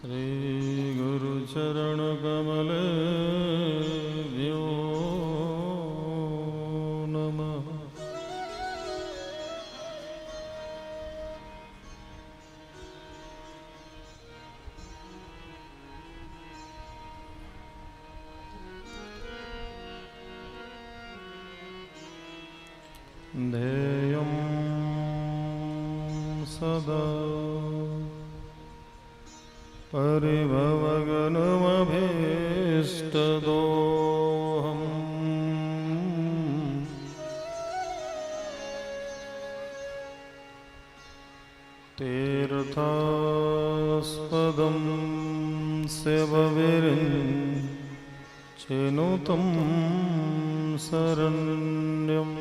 श्रीगुरुचरणकमलेभ्यो नमः। ध्येयं सदा परिभवगणमभीष्टदोहम् तीर्थास्पदं सेवविरिञ्चिनुतं शरण्यम्।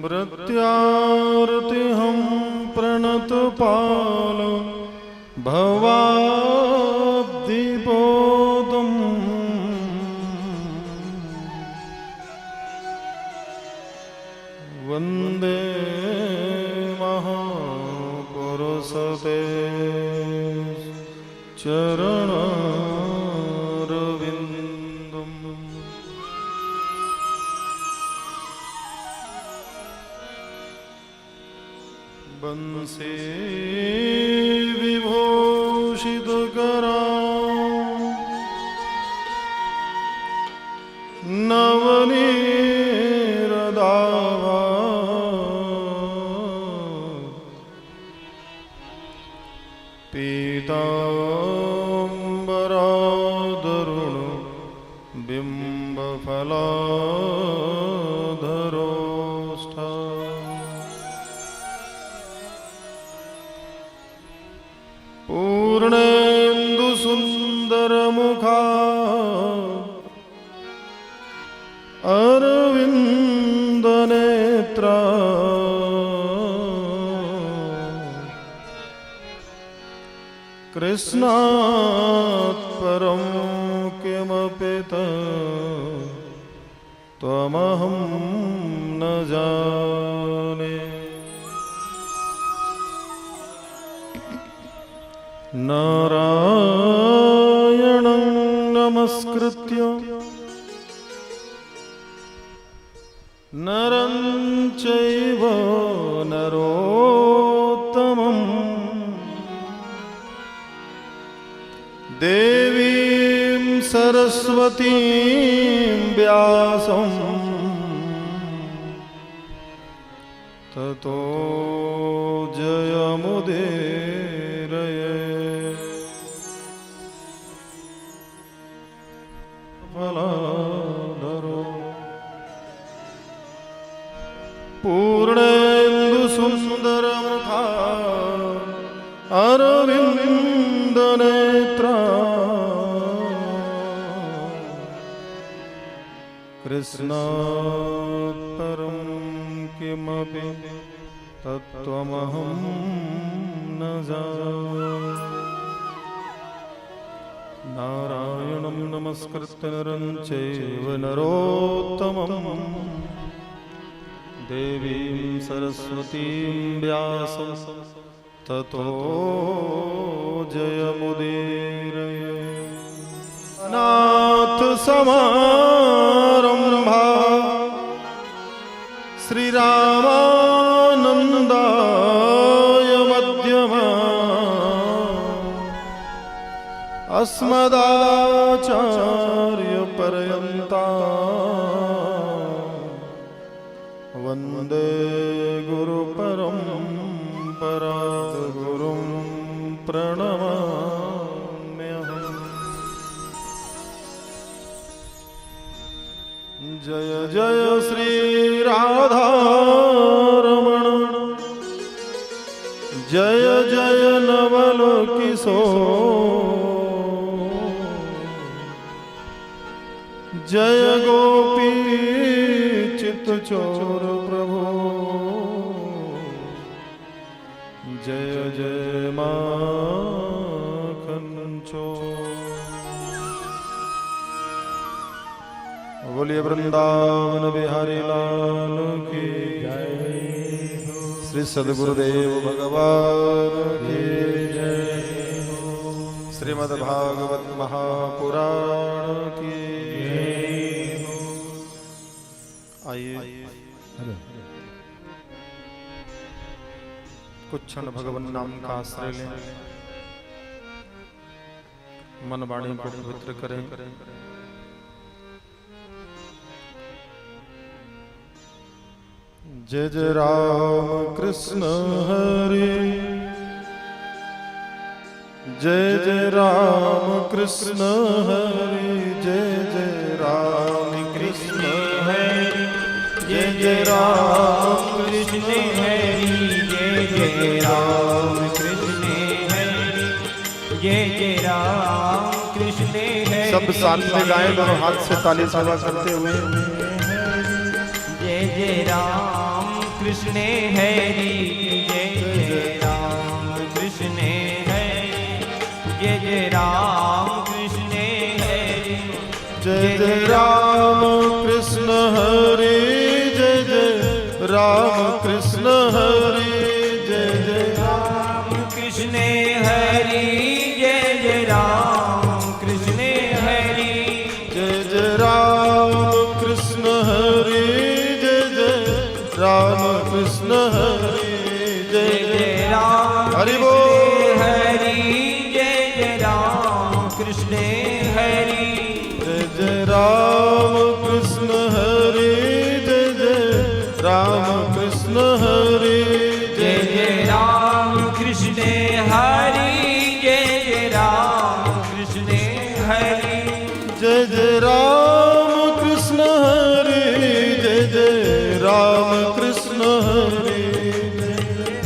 भृत्यार्तिहं प्रणतपाल भवाब्धिबोधम् वन्दे महापुरुषते चरणारविन्दम्। बंसी विभूषितकरा नवनीरदावा पीताम्बरादरुण बिम्बफलाधरोष्ठा पूर्णेन्दु सुंदरमुखा अरविंदनेत्रा कृष्णात् परं किमपि त्वमहं न जाने। नारायणं नमस्कृत्य नरं चैव नरोत्तमं देवीं सरस्वतीं व्यासं ततो जयमुदीरये। फलाधरो पूर्णेन्दु सुंदरमुखा अरविंदनेत्रा कृष्णात् परं किमपि तत्त्वमहं न जाने। नारायणं नमस्कृत्य नरं चैव नरोत्तमं देवीं सरस्वतीं व्यासं ततो जयमुदीरये। नाथ समारंभा श्रीरामानन्दाय मध्यमा अस्मदाचार्यपर्यन्ता वन्दे गुरुपरम्परा। गुरुं प्रणमाम्यहम्। जय जय श्री राधारमण जय जय नवल किशोर जय गोपी चित्तचोर प्रभो जय जय माखन चोर। बोलिए बोलिए वृंदावन बिहारी लाल की जय। श्री सद्गुरुदेव भगवान की जय। श्रीमद् भागवत महापुराण की जय। आइए कुछ क्षण भगवान नाम का आश्रय लें, मन वाणी को पवित्र करें। जय जय राम कृष्ण हरे, जय जय राम कृष्ण हरे, जय जय राम कृष्ण हरे, जय जय राम कृष्ण हरे, जय जय राम कृष्ण हरे, जय जय राम कृष्ण हरे। सब साथ में गाएं, दोनों हाथ से ताली सेवा करते हुए। जय जय राम कृष्ण हरि, जय जय राम कृष्ण हरि, जय जय राम कृष्ण हरि, जय जय राम कृष्ण हरे, जय जय राम कृष्ण हरे, जय जय राम कृष्ण हरि, जय जय राम कृष्ण हरि, जय जय राम कृष्ण हरे, जय जय राम कृष्ण हरे, जय जय राम हरि बोल हरि, जय जय राम कृष्ण हरि, जय जय राम कृष्ण हरे, जय जय राम कृष्ण हरे, जय जय राम कृष्ण हरि, जय जय राम कृष्ण हरि, जय जय राम कृष्ण हरे, जय जय राम कृष्ण हरे,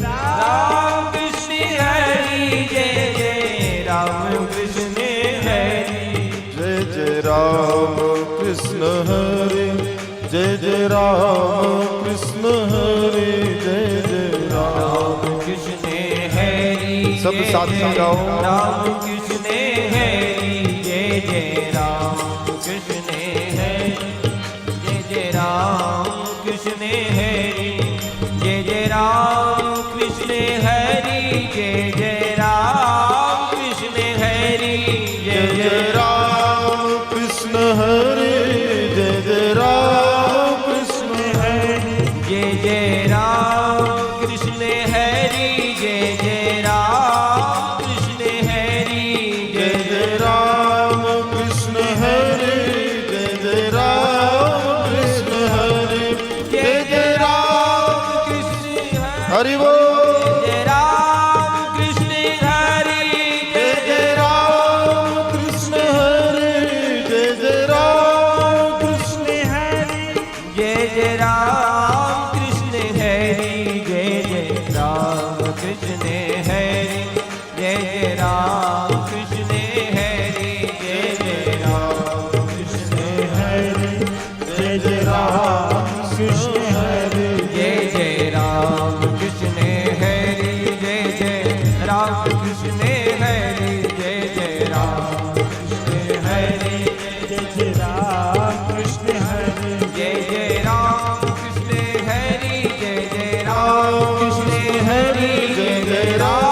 राम कृष्ण हरि, जय जय राम कृष्ण हरि, जय जय राम कृष्ण हरे, जय जय राम कृष्ण हरे, जय जय राम कृष्ण हरि। सब साथ में गाओ। राम कृष्ण हरि, जय जय राम कृष्ण हरि, जय जय राम कृष्ण हरि, जय जय राम कृष्ण हरि, जय जय राम कृष्ण हरि, जय जय राम कृष्ण हरे, जय जय राम कृष्ण हरे, जय जय राम कृष्ण हरि, जय जय राम कृष्ण हरि, जय जय राम कृष्ण हरे, जय जय राम कृष्ण हरे, जय जय राम कृष्ण हरि बोल। जय राम कृष्ण हरि, जय जय राम कृष्ण हरे, जय जय राम कृष्ण हरे, जय जय राम कृष्ण हरि, जय जय राम कृष्ण हरि, जय जय राम कृष्ण हरि, जय जय राम कृष्ण हरि, जय जय राम कृष्ण हरे, जय जय राम कृष्ण हरि, जय जय राम कृष्ण हरि, जय जय राम कृष्ण हरि, जय जय राम कृष्ण हरि, जय जय राम कृष्ण हरि, जय जय राम कृष्ण हरि, जय जय राम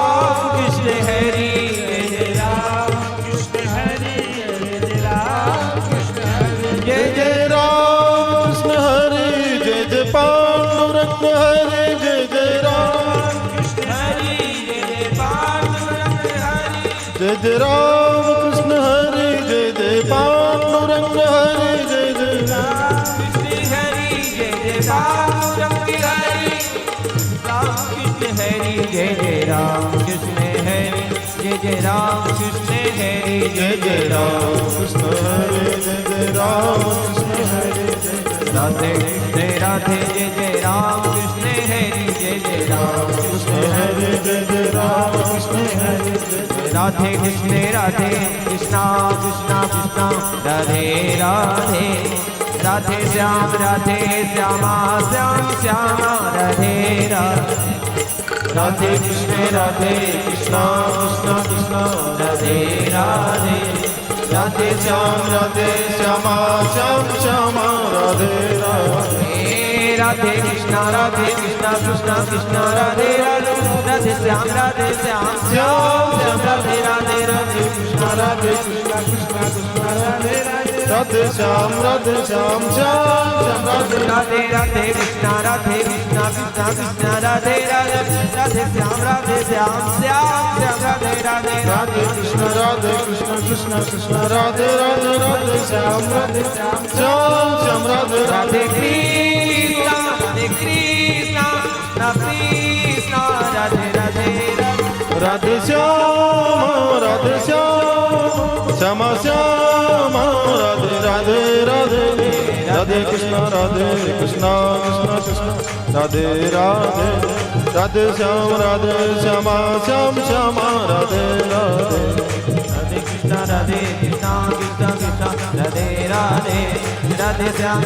कृष्ण हरि, जय जय राम कृष्ण हरि, जय जय राम कृष्ण हरि, जय जय राम कृष्ण हरे, जय जय पांडुरंग हरे, जय जय राम कृष्ण हरि, जय जय पांडुरंग हरि, जय जय राम कृष्ण हरे, जय जय पांडुरंग हरे, जय जय राम कृष्ण हरि, जय जय पांडुरंग हरि, राम कृष्ण हरि, जय जय राम कृष्ण हरि, जय जय राम कृष्ण हरि, जय जय राम कृष्ण हरे, जय जय राम कृष्ण हरे, राधे कृष्ण राधे, जय जय राम कृष्ण हरि, जय जय राम कृष्ण हरि, जय जय राम कृष्ण हरे, राधे कृष्ण राधे, कृष्णा कृष्णा कृष्णा, राधे राधे, राधे श्याम श्यामा श्याम श्यामा, राधे राधे, राधे कृष्ण राधे, कृष्णा कृष्णा कृष्णा, राधे राधे, राधे श्याम राधे श्यामा श्याम श्यामा, राधे राधे राधे कृष्णा कृष्णा कृष्णा राधे राधे राधे श्याम श्याम श्याम राधे राधे राधे कृष्णा कृष्णा कृष्णा राधे राधे राधे श्याम श्याम राधे राधे राधे कृष्णा कृष्णा कृष्णा राधे राधे राधे श्याम श्याम राधे राधे राधे कृष्ण कृष्ण कृष्ण राधे राधे राधे श्याम श्याम राधे राधे कृष्णा कृष्णा कृष्णा राधे राधे राधे श्याम श्याम श्याम राधे राधे राधे राधे कृष्ण कृष्ण कृष्ण राधे राधे राधे श्याम श्याम श्याम राधे राधे राधे कृष्णा कृष्णा कृष्णा राधे राधे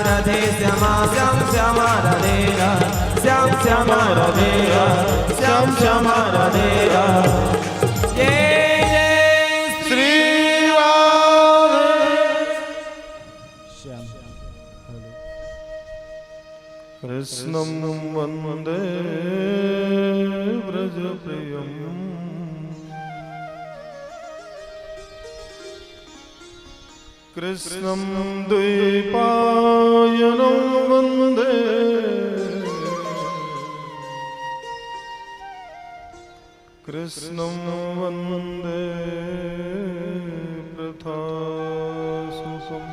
राधे श्याम श्याम श्याम राधे श्याम राधे श्याम राधे जय श्री राधे कृष्णं वन्दे व्रजप्रियम् कृष्णं द्वैपायनं वन्दे कृष्णं वन्दे प्रथासुसं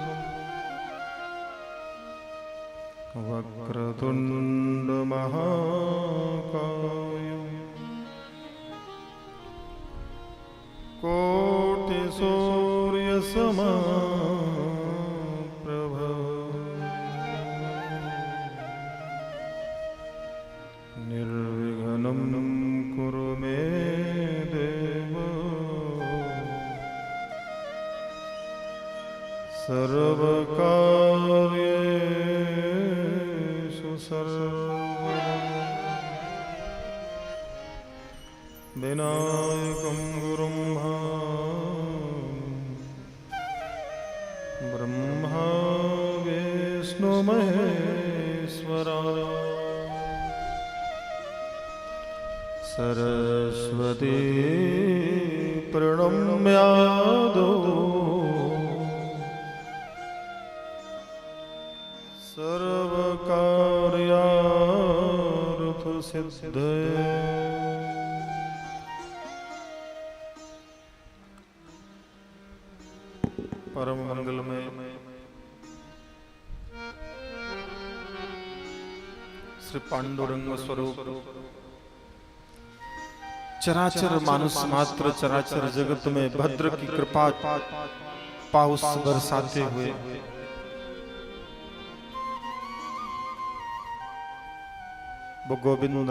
वक्रतुण्डमहाकाय कोटिसूर्यसमप्रभ निर्विघ्नं कुरु मे देव सर्वकार्येषु सर्वदा विनायकं गुरुं ब्रह्मा विष्णु महेश्वरा सरस्वती प्रणम्यादो सर्वकार्यार्थसिद्धये परम मंगल में श्री पांडुरंग स्वरूप चराचर मानुष मात्र चराचर जगत में भद्र की कृपा पाउस बरसाते हुए वो गोविंद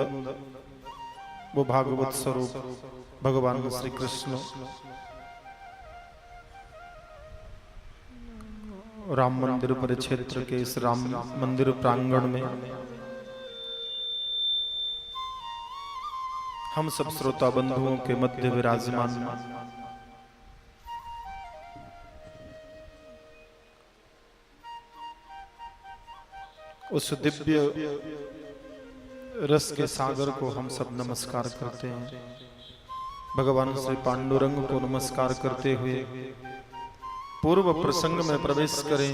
वो भागवत स्वरूप भगवान श्री कृष्ण राम मंदिर परिक्षेत्र के इस राम मंदिर प्रांगण में हम सब श्रोता बंधुओं के मध्य विराजमान उस दिव्य रस के सागर को हम सब नमस्कार करते हैं। भगवान श्री पांडुरंग को नमस्कार करते हुए पूर्व प्रसंग में प्रवेश करें।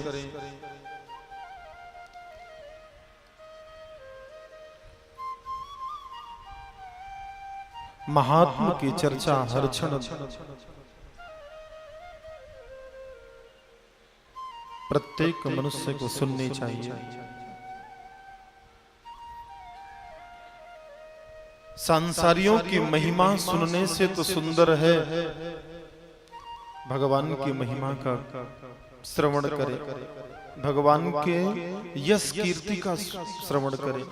महात्मा की चर्चा हर क्षण प्रत्येक मनुष्य को सुननी चाहिए। सांसारियों की महिमा सुनने से तो सुंदर है, भगवान की महिमा का श्रवण करे, भगवान के यश कीर्ति का श्रवण करे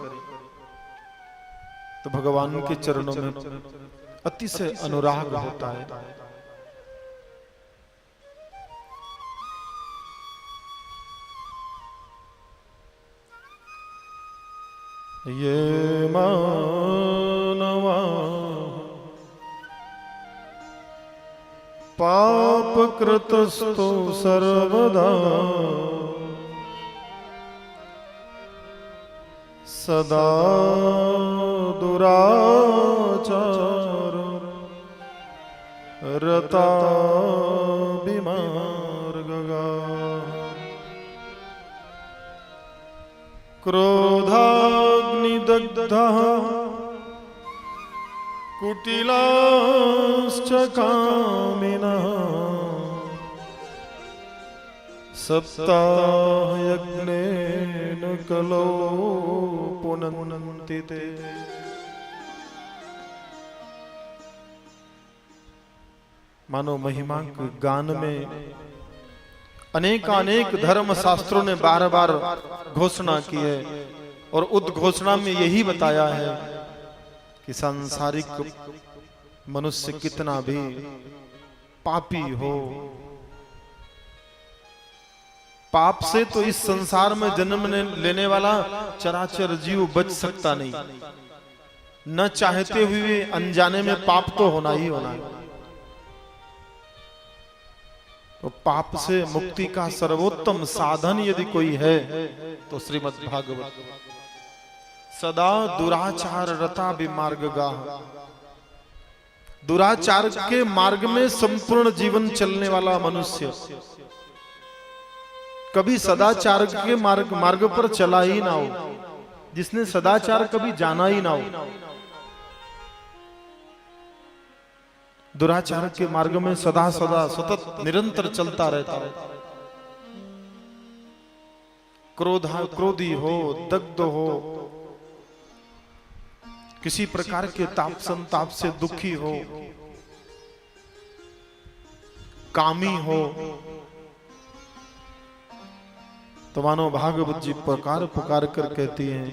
तो भगवान के चरणों में अतिशय अनुराग होता है। ये मानवा पाप कृतस्तो सर्वदा सदा दुराचार रता विमार्गगा क्रोधाग्निदग्धः कुटिलाश्च कामिनः सप्ताहयज्ञेन कलो पुनन्ति ते। मानो महिमा के गान में अनेक धर्म शास्त्रों ने बार बार घोषणा की है और उद्घोषणा में यही बताया है कि सांसारिक मनुष्य कितना भी पापी हो, पाप से तो इस संसार में जन्म लेने वाला चराचर जीव बच सकता नहीं, न चाहते हुए अनजाने में पाप तो होना ही होना है। तो पाप से मुक्ति का सर्वोत्तम साधन यदि कोई है तो श्रीमद् भागवत। सदा दुराचार रता विमार्गगा, दुराचार के मार्ग में संपूर्ण जीवन चलने वाला मनुष्य कभी सदाचार के मार्ग पर चला ही ना हो, जिसने सदाचार कभी जाना ही ना हो, दुराचार के मार्ग में सदा सतत निरंतर चलता रहता है। क्रोधी हो, दग्ध हो, किसी प्रकार के ताप संताप से दुखी हो, कामी हो, तो मानो भागवत जी पुकार कर कहती हैं,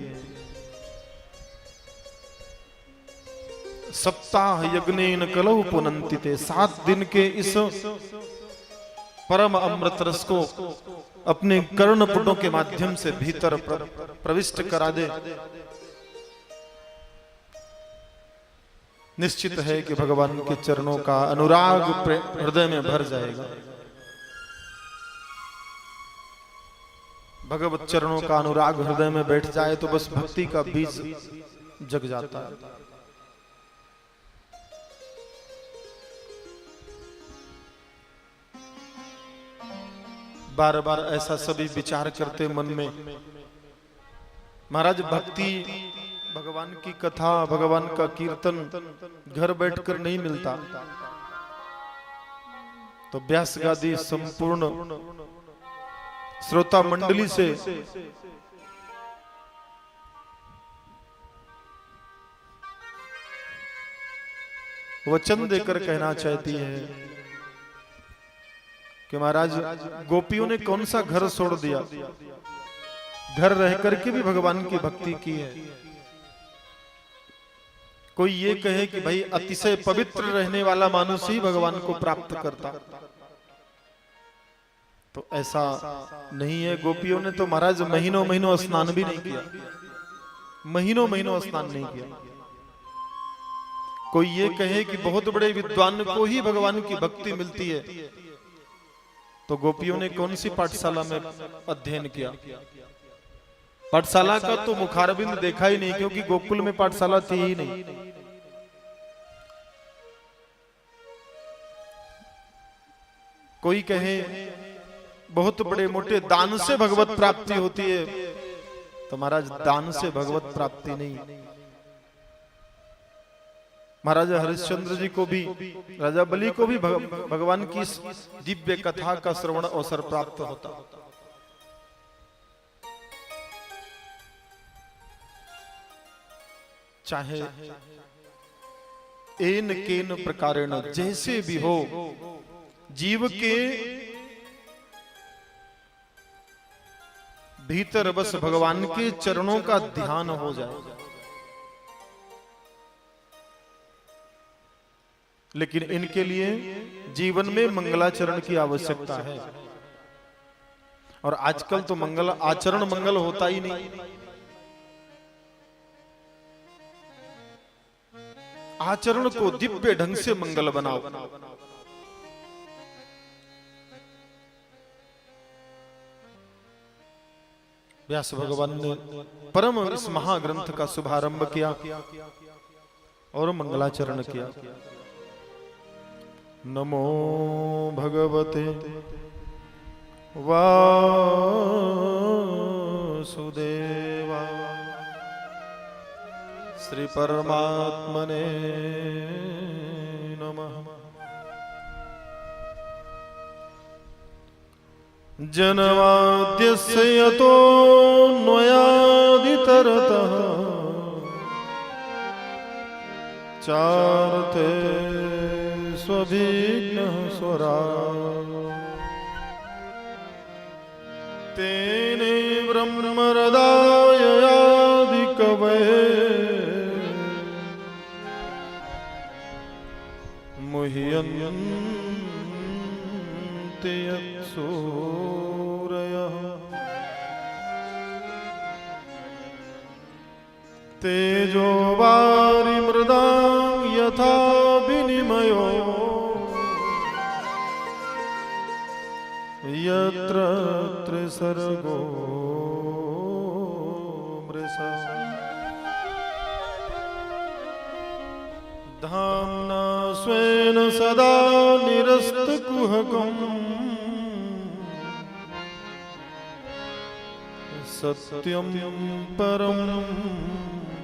सप्ताह यज्ञेन कलौ पुनन्ति ते। 7 दिन के इस परम अमृत रस को अपने कर्णपुटों के माध्यम से भीतर प्रविष्ट करा दे, निश्चित है कि भगवान के चरणों का अनुराग हृदय में भर जाएगा। भगवत चरणों का अनुराग हृदय में बैठ जाए तो बस भक्ति का बीज जग जाता है। बार बार ऐसा सभी विचार करते मन में, महाराज भक्ति, भगवान की कथा, भगवान का कीर्तन घर बैठकर नहीं मिलता। तो व्यास गादी संपूर्ण श्रोता मंडली से वचन देकर कहना चाहती है कि महाराज गोपियों ने कौन सा घर छोड़ दिया, घर रह करके भी भगवान की भक्ति की है। कोई ये कहे कि भाई अतिशय पवित्र रहने वाला मानुष ही भगवान को प्राप्त करता, तो ऐसा नहीं है। गोपियों ने तो महाराज महीनों महीनों स्नान भी नहीं किया, महीनों महीनों स्नान नहीं किया। कोई ये कहे कि बहुत बड़े विद्वान को ही भगवान की भक्ति मिलती है, तो गोपियों ने कौन सी पाठशाला में अध्ययन किया? पाठशाला का तो मुखारबिंद देखा ही नहीं, क्योंकि गोकुल में पाठशाला थी ही नहीं। कोई कहे बहुत बड़े मोटे दान से भगवत प्राप्ति होती है, तो महाराज दान से भगवत प्राप्ति नहीं। महाराजा हरिश्चंद्र जी को भी, राजा बलि को भी भगवान की दिव्य कथा का श्रवण अवसर प्राप्त होता। चाहे एन केन प्रकारेण जैसे भी हो, जीव के भीतर बस भगवान के चरणों का ध्यान हो जाए। लेकिन इनके लिए जीवन में मंगलाचरण की आवश्यकता है, और आजकल तो मंगल आचरण मंगल होता ही नहीं। आचरण को दिव्य ढंग से मंगल बनाओ। व्यास भगवान ने परम इस महाग्रंथ का शुभारंभ किया और मंगलाचरण किया। नमो भगवते वासुदेवा श्री परमात्मने नमः। जन्माद्यस्य यतोऽन्वयादितरतः चार्थे स्वभिघ्नः स्वराट् तेने ब्रह्महृदाययादिकवये मुह्यन्ति यत्सूरयः तेजो वारिमृदां यथा विनिमयो यत्र त्रिसर्गो मृषा धाम्ना स्वेन सदा निरस्तकुहकम् सत्यं परं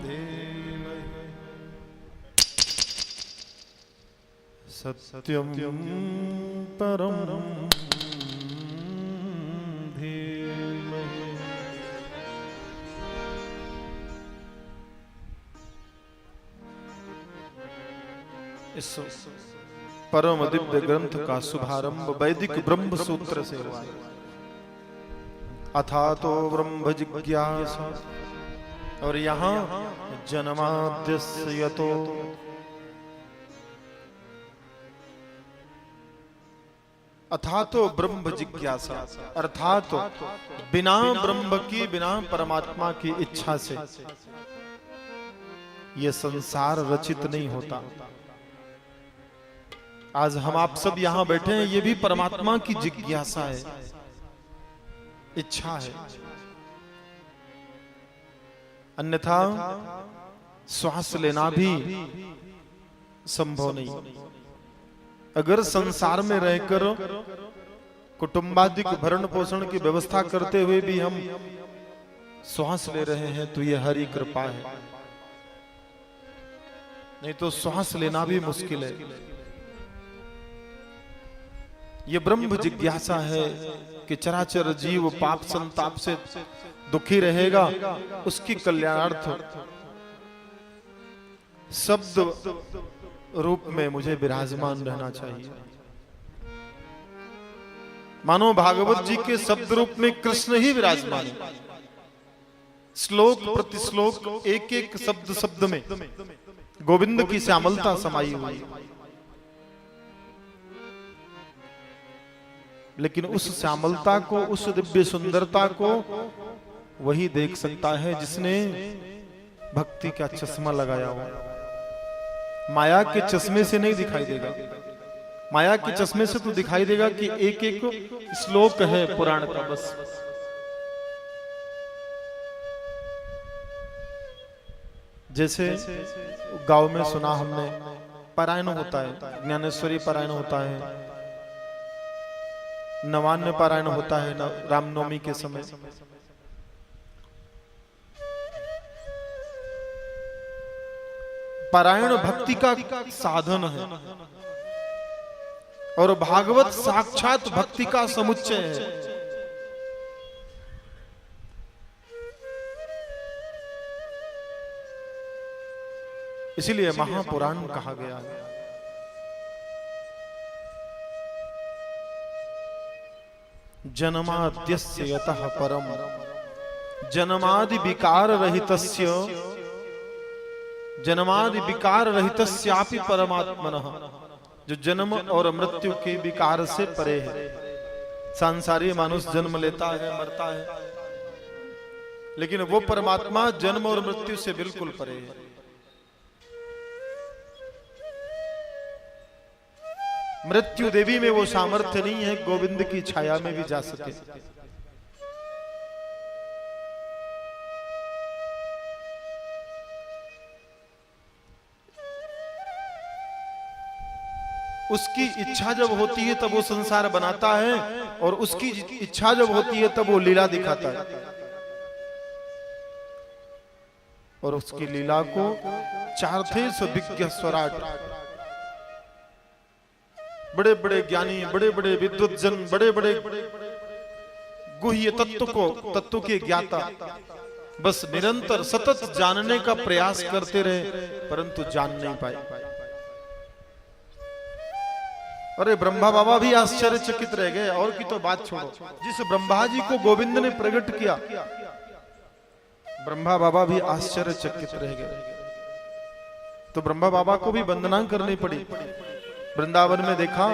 धीमहि सत्यं परं धीमहि। इस परम दिव्य ग्रंथ का शुभारंभ वैदिक ब्रह्म सूत्र से हुआ। अथातो ब्रह्म जिज्ञासा और यहाँ जन्माद्यस्य यतो अथातो ब्रह्म जिज्ञासा अर्थात बिना ब्रह्म की बिना परमात्मा की इच्छा से यह संसार रचित नहीं होता। आज हम आप सब यहां बैठे हैं, ये भी परमात्मा की जिज्ञासा है, इच्छा है। अन्यथा श्वास लेना भी संभव नहीं। अगर संसार में रहकर कुटुंबादि के भरण पोषण की व्यवस्था करते हुए भी हम श्वास ले रहे हैं तो यह हरि कृपा है, नहीं तो श्वास लेना भी मुश्किल है। ये ब्रह्म जिज्ञासा है कि चराचर जीव पाप संताप से दुखी रहेगा, उसकी कल्याणार्थ शब्द रूप में मुझे विराजमान रहना चाहिए। मानो भागवत जी के शब्द रूप में कृष्ण ही विराजमान है। श्लोक प्रति श्लोक एक एक शब्द शब्द में गोविंद की श्यामलता समाई हुई। लेकिन उस श्यामलता को, उस दिव्य सुंदरता को वही देख सकता है जिसने भक्ति का चश्मा लगाया हो। माया के चश्मे से नहीं दिखाई देगा। माया के चश्मे से तो दिखाई देगा कि एक एक श्लोक है पुराण का बस। जैसे गांव में सुना हमने पारायण होता है, ज्ञानेश्वरी पारायण होता है, नवान्न पारायण होता है रामनवमी के समय। पारायण भक्ति का साधन है और भागवत साक्षात भक्ति का समुच्चय है। इसीलिए महापुराण कहा गया है। जन्माद्यस्य यतः परम जन्मादि विकार रहितस्य जन्मादि विकार रहितस्यापि परमात्मनः, जो जन्म और मृत्यु के विकार से परे है। सांसारी मनुष्य जन्म लेता है, मरता है, लेकिन वो परमात्मा जन्म और मृत्यु से बिल्कुल परे है। मृत्यु देवी में वो सामर्थ्य नहीं है गोविंद की छाया में भी जा सके। उसकी इच्छा जब होती है तब वो संसार बनाता है, और उसकी इच्छा जब होती है तब वो लीला दिखाता है। और उसकी लीला को चारथेस विज्ञ स्वराट, बड़े बड़े ज्ञानी, बड़े बड़े विद्वत जन, बड़े बड़े गुह्य तत्व के ज्ञाता बस निरंतर सतत जानने का प्रयास करते रहे, परंतु जान नहीं पाए। अरे ब्रह्मा बाबा भी आश्चर्यचकित रह गए। और की तो बात छोड़ो, जिस ब्रह्मा जी को गोविंद ने प्रकट किया, ब्रह्मा बाबा भी आश्चर्यचकित रह गए। तो ब्रह्मा बाबा को भी वंदना करनी पड़ी। वृंदावन में देखा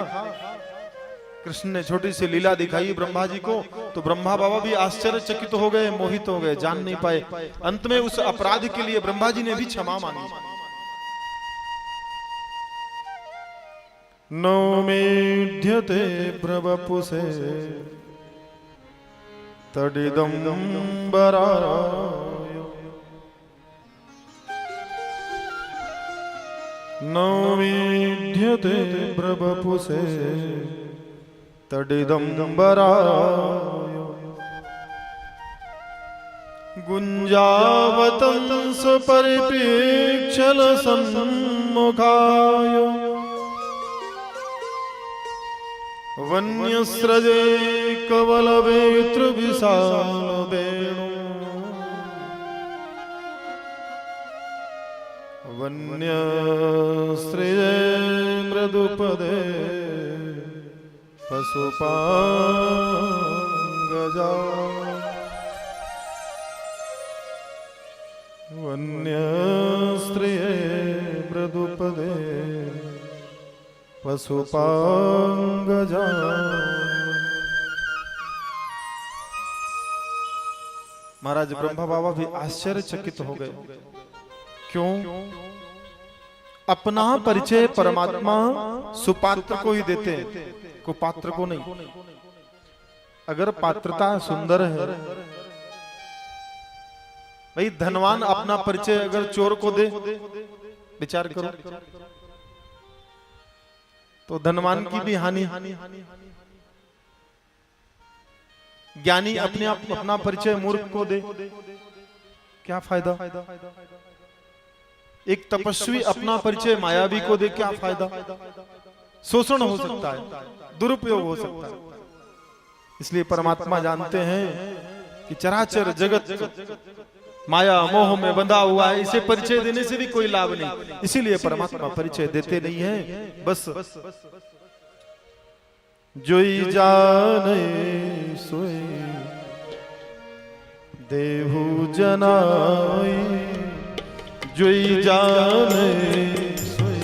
कृष्ण ने छोटी सी लीला दिखाई ब्रह्मा जी को, तो ब्रह्मा बाबा भी आश्चर्यचकित हो गए, मोहित हो गए, जान नहीं पाए। अंत में उस अपराध के लिए ब्रह्मा जी ने भी क्षमा मांगी। नौमीढ्यते प्रवपुषे तडिदंबराय, नौमीढ्यते प्रवपुषे तडिदंबराय, गुंजावतंस परिप्रेक्षल सन्मुखाय, वन्यस्रजे कवलवेत्र विशाल वेणु, वन्यस्रजे मृदुपदे पशुपांगजा, वन्यस्त्रिये मृदुपदे पशुपांगजा। महाराज ब्रह्मा बाबा भी आश्चर्यचकित हो गए। क्यों? अपना परिचय परमात्मा सुपात्र को ही देते हैं, कुपात्र को नहीं। अगर पात्रता सुंदर है, भाई धनवान अपना परिचय अगर चोर को दे, विचार करो, तो धनवान की भी हानि। ज्ञानी अपने आप अपना परिचय मूर्ख को दे, क्या फायदा? एक तपस्वी अपना परिचय मायावी को दे, क्या फायदा? शोषण हो सकता है, दुरुपयोग हो सकता है। इसलिए परमात्मा जानते हैं कि चराचर जगत माया मोह में बंधा हुआ है, इसे परिचय देने से भी कोई लाभ नहीं। इसीलिए परमात्मा परिचय देते नहीं है। बस जोई जाने सोई देहु जनाई, जोई जाने सोई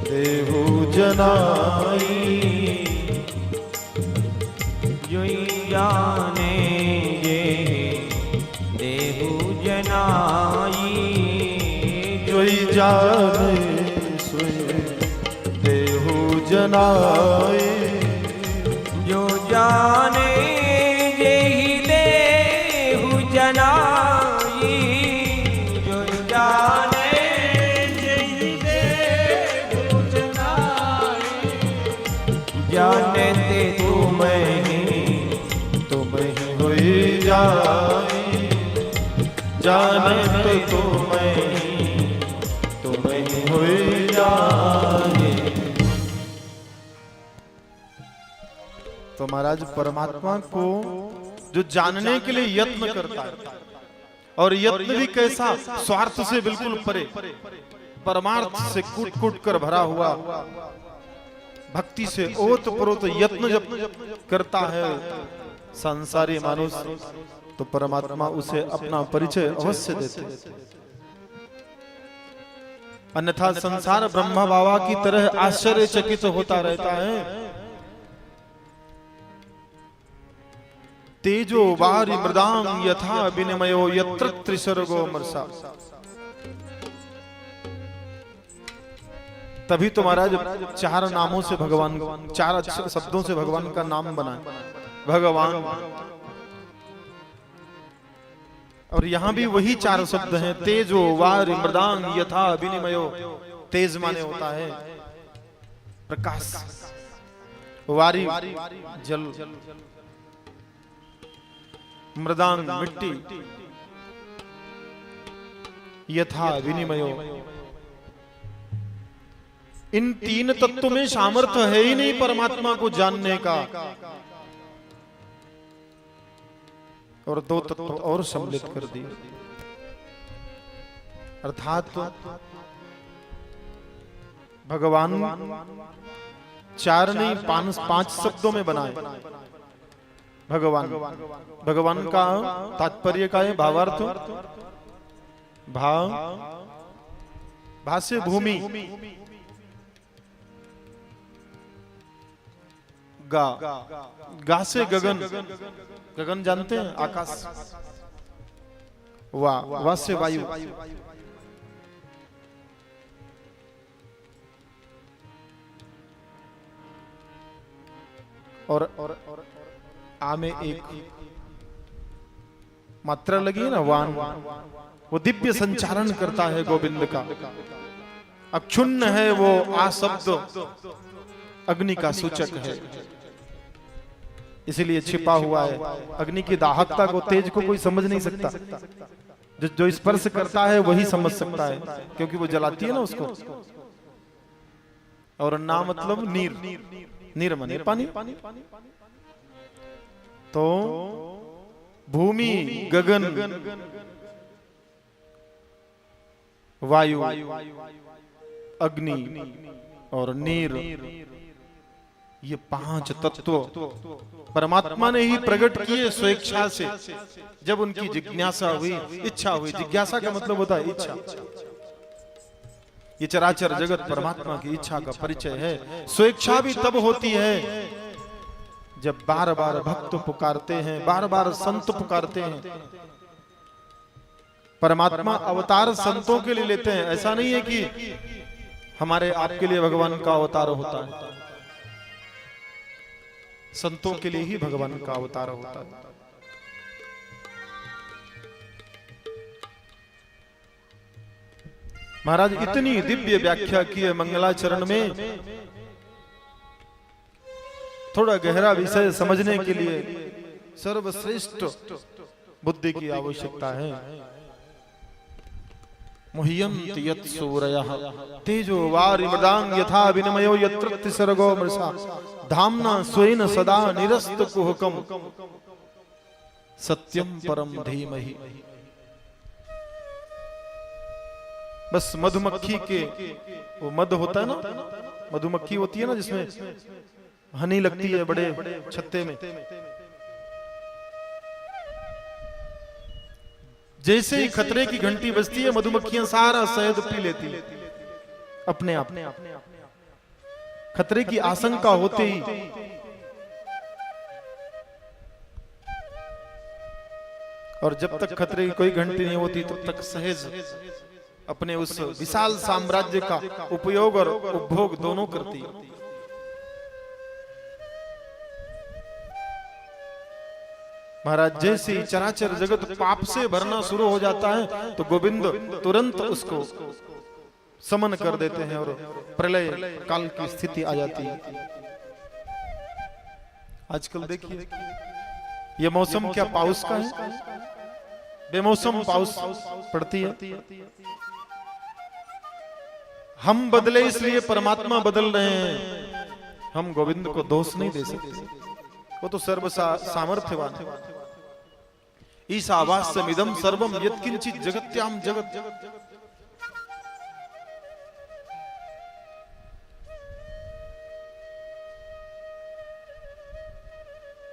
देहु जनाई, जोई जाने ये देहु जनाई, जोई जाने सोई देहु जनाई, जो जाने यही देहु जनाई, जो जाने यही देहु जनाई, जानते तुम ही हुई जाई, जानत तुम ही हुई जाई। तो महाराज परमात्मा को जो जानने के लिए यत्न करता है, और यत्न भी कैसा? स्वार्थ से बिल्कुल परे, परमार्थ से कूट कूट कर भरा हुआ, भक्ति से ओतप्रोत यत्न जब करता है संसारी मानुष, तो परमात्मा उसे अपना परिचय अवश्य देते। अन्यथा संसार ब्रह्मा बाबा की तरह आश्चर्यचकित होता रहता है। तेजो वारि मृदांग यथा विनिमयो यत्र त्रिसर्गो मर्षा। तभी तो महाराज चार नामों से भगवान, चार शब्दों से भगवान का नाम बना है, भगवान। और यहां भी वही चार शब्द हैं, तेजो वारि मृदांग यथा विनिमयो। तेज माने होता है प्रकाश, वारी जल, मृदांग मिट्टी, यथा विनिमयो, इन तीन तत्वों में सामर्थ्य है ही नहीं परमात्मा को जानने का। और दो तत्व और सम्मिलित कर दिए, अर्थात भगवान चार नहीं पांच शब्दों में बनाए। भगवान, भगवान का तात्पर्य का है भावार्थ, भाव, भा से भूमि, गा, गा से गगन, गगन जानते हैं आकाश, वा से वायु, और आ में एक मात्रा लगी है ना, वान, वो दिव्य संचारण करता है गोविंद का। अक्षुण्ण है वो आ शब्द, अग्नि का सूचक है, इसलिए छिपा हुआ है। अग्नि की दाहकता को, तेज को कोई समझ नहीं सकता, जो स्पर्श करता है वही समझ सकता है, क्योंकि वो जलाती है ना उसको। और ना मतलब नीर, नीर माने पानी। तो भूमि, गगन, वायु, अग्नि और नीर, ये पांच तत्व परमात्मा ने ही प्रकट किए स्वेच्छा से। जब उनकी जिज्ञासा हुई, इच्छा हुई, जिज्ञासा का मतलब होता है इच्छा। ये चराचर जगत परमात्मा की इच्छा का परिचय है। स्वेच्छा भी तब होती है जब बार बार भक्त पुकारते हैं, बार बार संत पुकारते हैं। परमात्मा अवतार संतों के लिए लेते हैं, ऐसा नहीं है कि हमारे आपके लिए भगवान का अवतार होता है। संतों के लिए ही भगवान का अवतार होता है। महाराज इतनी दिव्य व्याख्या की है मंगलाचरण में। थोड़ा गहरा विषय समझने के लिए सर्वश्रेष्ठ बुद्धि की आवश्यकता है। मुह्यन्ति यत् सूरयः तेजो वारि मृदांग यथा विनिमयो यत्र तिसर्गो मृषा धाम्ना स्वेन सदा निरस्तकुहकम् सत्यम परम धीमहि। बस मधुमक्खी के वो मध होता है ना, मधुमक्खी होती है ना जिसमें हनी लगती है बड़े छत्ते में। जैसे ही खतरे की घंटी बजती है मधुमक्खियां सारा शहद पी लेती है अपने आप। खतरे की आशंका होते ही और जब तक खतरे की कोई घंटी नहीं होती तब तक सहज अपने उस विशाल साम्राज्य का उपयोग और उपभोग दोनों करती है। महाराज जैसे ही चराचर जगत पाप से भरना शुरू हो जाता है तो गोविंद तुरंत उसको समन कर देते हैं और प्रलय काल की स्थिति आ जाती है। आजकल देखिए ये मौसम क्या पाउस का है, बेमौसम पाउस पड़ती है। हम बदले इसलिए परमात्मा बदल रहे हैं, हम गोविंद को दोष नहीं दे सकते, वो तो सर्व सामर्थ्यवान है। ईशावास्यमिदं सर्वम यत्किंचित् जगत्याम जगत।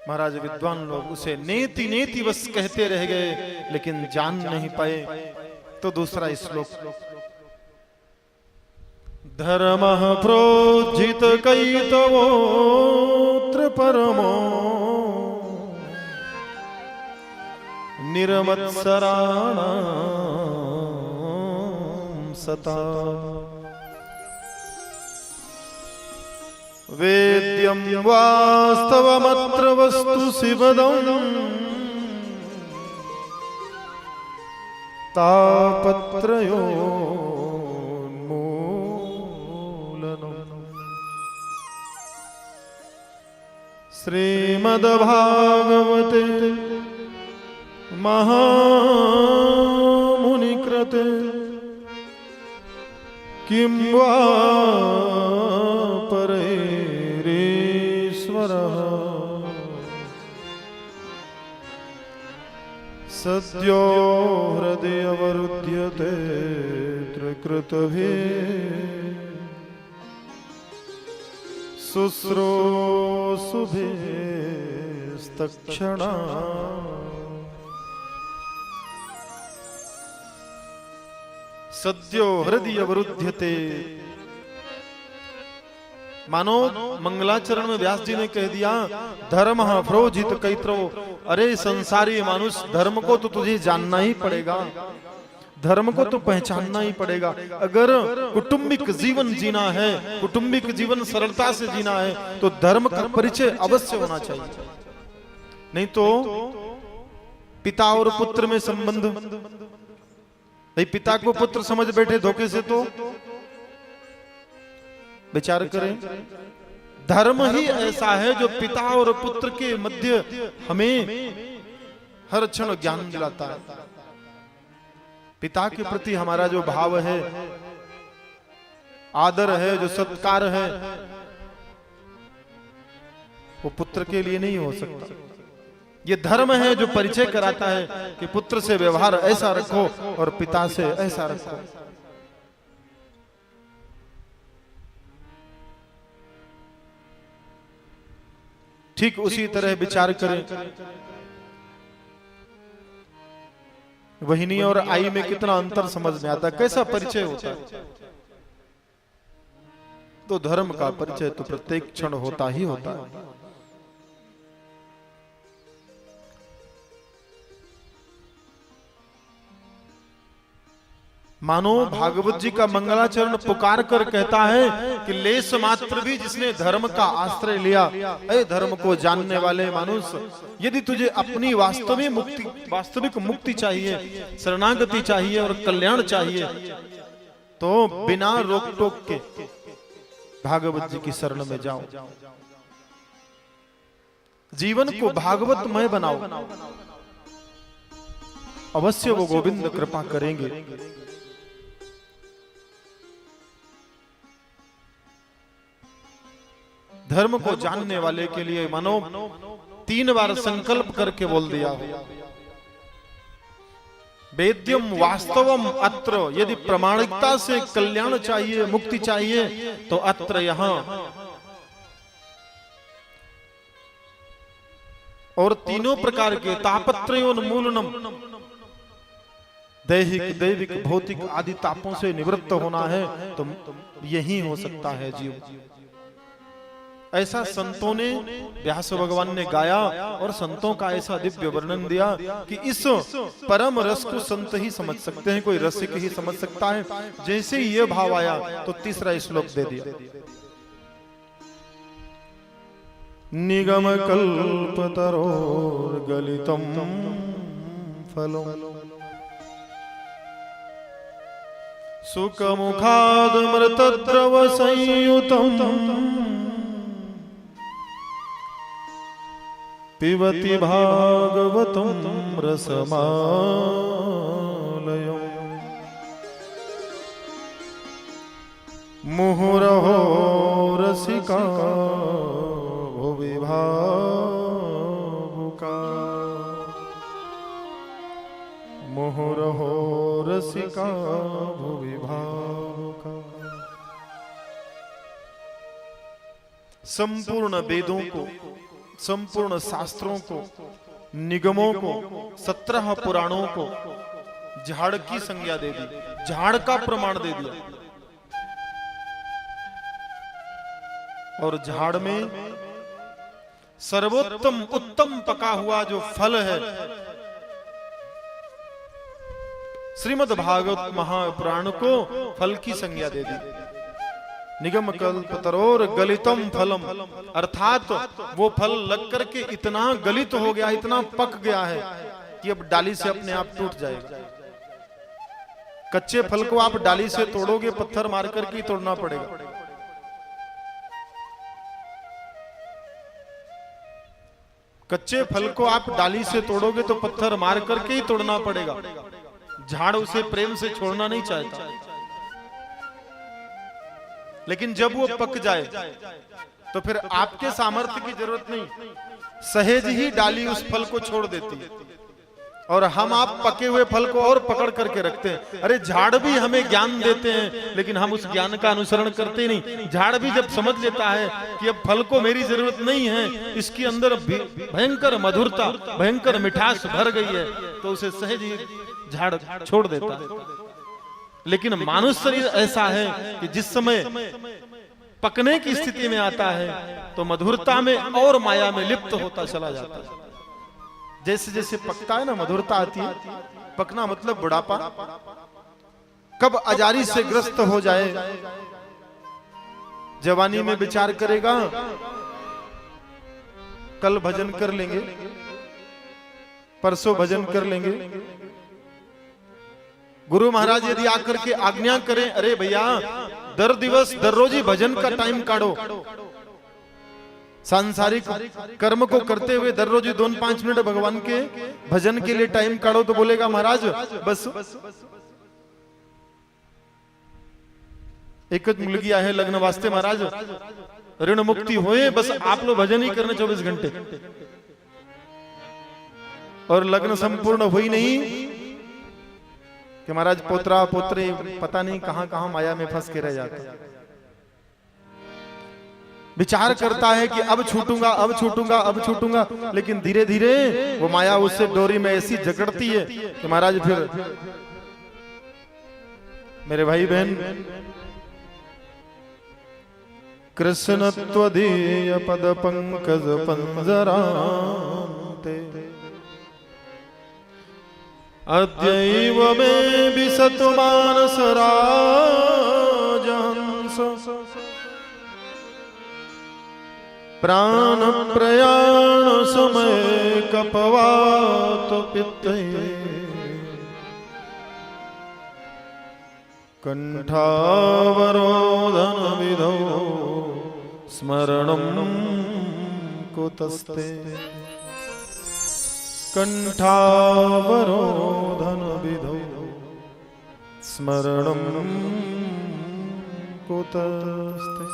महाराज विद्वान लोग उसे नेति नेति बस कहते रह गए लेकिन जान नहीं पाए। तो दूसरा श्लोक, धर्मः प्रोज्झित कैतवोऽत्र परमो निर्मत्सराणां सता वेद्यं वास्तवमत्र वस्तु शिवदं तापत्रयोन्मूलनम्। श्रीमद्भागवते महामुनिकृते किं वा परैरीश्वरः सद्यो हृदय अवरुध्यते त्रिकृतभिः शुश्रूषुभिस्तक्षणा सद्यो हृदय अवरुध्यते। मानो मंगलाचरण में व्यास जी ने कह दिया धर्म प्रोजित कैत्रो, अरे संसारी मानुष धर्म को तो तुझे जानना ही पड़ेगा, धर्म को तो पहचानना ही पड़ेगा। अगर कुटुंबिक जीवन जीना है, कुटुंबिक जीवन सरलता से जीना है तो धर्म का परिचय अवश्य होना चाहिए। नहीं तो पिता और पुत्र में संबंध, भाई पिता को पुत्र समझ बैठे धोखे से तो विचार करें। धर्म ही ऐसा है जो पिता और पुत्र के मध्य हमें हर क्षण ज्ञान दिलाता है। पिता के प्रति हमारा जो भाव है, आदर है, जो सत्कार है, वो पुत्र के लिए नहीं हो सकता। ये धर्म है जो परिचय कराता है कि पुत्र से व्यवहार ऐसा रखो और पिता से ऐसा रखो। ठीक उसी तरह विचार करें, वहिनी और आई में कितना अंतर समझ में आता है, कैसा परिचय होता है। तो धर्म का परिचय तो प्रत्येक क्षण होता ही होता है। मानो भागवत जी का मंगलाचरण पुकार कर कहता है कि लेस मात्र भी जिसने धर्म का आश्रय लिया, ऐ धर्म को जानने वाले मनुष्य, यदि तुझे अपनी वास्तविक मुक्ति चाहिए, शरणागति चाहिए और कल्याण चाहिए तो बिना रोक टोक के भागवत जी की शरण में जाओ, जीवन को भागवतमय बनाओ, अवश्य वो गोविंद कृपा करेंगे। धर्म को जानने वाले के लिए मानो 3 बार संकल्प करके बोल दिया, वेद्यम वास्तवम अत्र, यदि प्रामाणिकता से कल्याण चाहिए, मुक्ति चाहिए तो अत्र यहां। और तीनों प्रकार के तापत्रयोन्मूलनम, दैहिक दैविक भौतिक आदि तापों से निवृत्त होना है तो यही हो सकता है जीव। ऐसा संतों ने, व्यास भगवान ने गाया और संतों का ऐसा दिव्य वर्णन दिया कि इस परम रस को संत ही समझ सकते हैं, कोई रसिक ही समझ सकता है। जैसे ही ये भाव आया तो तीसरा श्लोक दे दिया, निगम कल्पतरोर गलितम फलम सुख मुखादमृतद्रव संयुतम पिबति भागवतम रसमालयम् मुहुरहो रसिका भुवि भावुका, मुहुरहो रसिका भुवि भावुका। संपूर्ण वेदों को, संपूर्ण शास्त्रों को, निगमों को, 17 पुराणों को झाड़ की संज्ञा दे दी, झाड़ का प्रमाण दे दिया। और झाड़ में सर्वोत्तम उत्तम पका हुआ जो फल है, श्रीमद् भागवत महापुराण को फल की संज्ञा दे दी। निगम कल्पतरोर गलितम फलम, अर्थात वो फल लग करके इतना गलित हो गया, इतना पक गया है कि अब डाली से अपने आप टूट जाएगा। कच्चे फल को आप डाली से तोड़ोगे, पत्थर मार करके तोड़ना पड़ेगा। कच्चे फल को आप डाली से तोड़ोगे तो पत्थर मार करके ही तोड़ना पड़ेगा, झाड़ उसे प्रेम से छोड़ना नहीं चाहता। लेकिन जब वो पक जाए तो फिर आपके सामर्थ्य की जरूरत नहीं, सहज ही डाली उस फल को छोड़ देती है। और हम आप पके हुए फल को और पकड़ करके रखते हैं। अरे झाड़ भी हमें ज्ञान देते हैं, लेकिन हम उस ज्ञान का अनुसरण करते नहीं। झाड़ भी जब समझ लेता है कि अब फल को मेरी जरूरत नहीं है, इसके अंदर भयंकर मधुरता, भयंकर मिठास भर गई है, तो उसे सहज ही झाड़ छोड़ देता है। लेकिन मानव शरीर ऐसा है कि जिस समय पकने की स्थिति में आता है तो मधुरता में और माया में लिप्त होता चला जाता है। जैसे जैसे पकता है ना, मधुरता आती है। पकना मतलब बुढ़ापा, कब अजारी से ग्रस्त हो जाए। जवानी में विचार करेगा कल भजन कर लेंगे, परसों भजन कर लेंगे। गुरु महाराज यदि आकर के आज्ञा करें, अरे भैया दर दिवस दर रोज ही भजन का टाइम काढ़ो, सांसारिक कर्म को करते हुए दर रोज 2-5 मिनट भगवान के भजन के लिए टाइम काढ़ो, तो बोलेगा महाराज बस एक मुलगी आहे लग्न वास्ते, महाराज ऋण मुक्ती होए, बस आप लोग भजन ही करने 24 घंटे। और लग्न संपूर्ण हुई नहीं कि महाराज पोतरा पोत्री पता नहीं कहां कहां माया में फंस के रह जाते। विचार करता है कि अब छूटूंगा, अब छूटूंगा, अब छूटूंगा, लेकिन धीरे धीरे वो माया उससे डोरी में ऐसी जकड़ती है कि महाराज फिर मेरे भाई बहन, कृष्ण त्वदीय पद पंकज पंजरान्ते अद्यैव मे विसतु मानस राजहंस प्राण प्रयाण समय कपवात पित्ते कंठावरोधन विधौ स्मरणं कुतस्ते। कंठावरोधन विधौ स्मरणं कुतस्ते।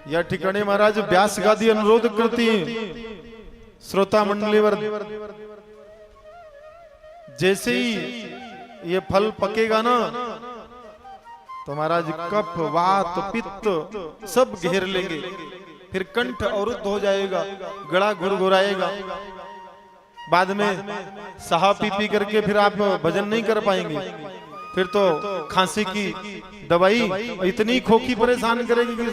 या ठिकाणी महाराज व्यास गादी अनुरोध करती श्रोता मंडलीवर, जैसे ही ये फल पकेगा ना तो महाराज कफ वात पित्त सब घेर लेंगे, फिर कंठ अवरुद्ध हो जाएगा, गला गुरगुराएगा, बाद में साहा पी पी करके फिर आप भजन नहीं कर पाएंगे। फिर तो खांसी की दवाई इतनी खोखी परेशान करेगी कि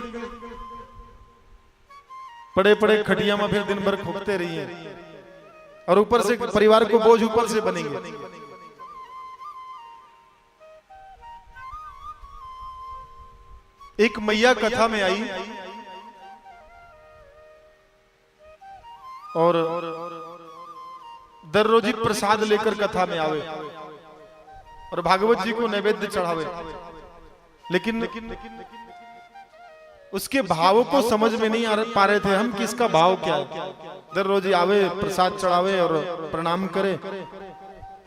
पड़े पड़े खटिया में फिर दिन भर खोखते रहिए, और ऊपर से परिवार को बोझ ऊपर से बनेंगे। एक मैया कथा में आई और दर रोजी प्रसाद लेकर कथा में आवे और भागवत जी को नैवेद्य चढ़ावे, लेकिन उसके भावों को समझ में नहीं पा रहे थे हम कि इसका भाव क्या है। दर रोज आवे, प्रसाद चढ़ावे और प्रणाम करे,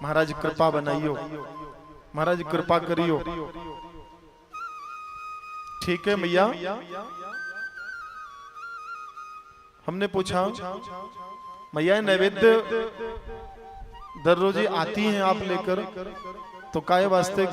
महाराज कृपा बनाइयो, महाराज कृपा करियो। ठीक है मैया, हमने पूछा मैया नैवेद्य दर रोज आती हैं आप लेकर, तो काय वास्ते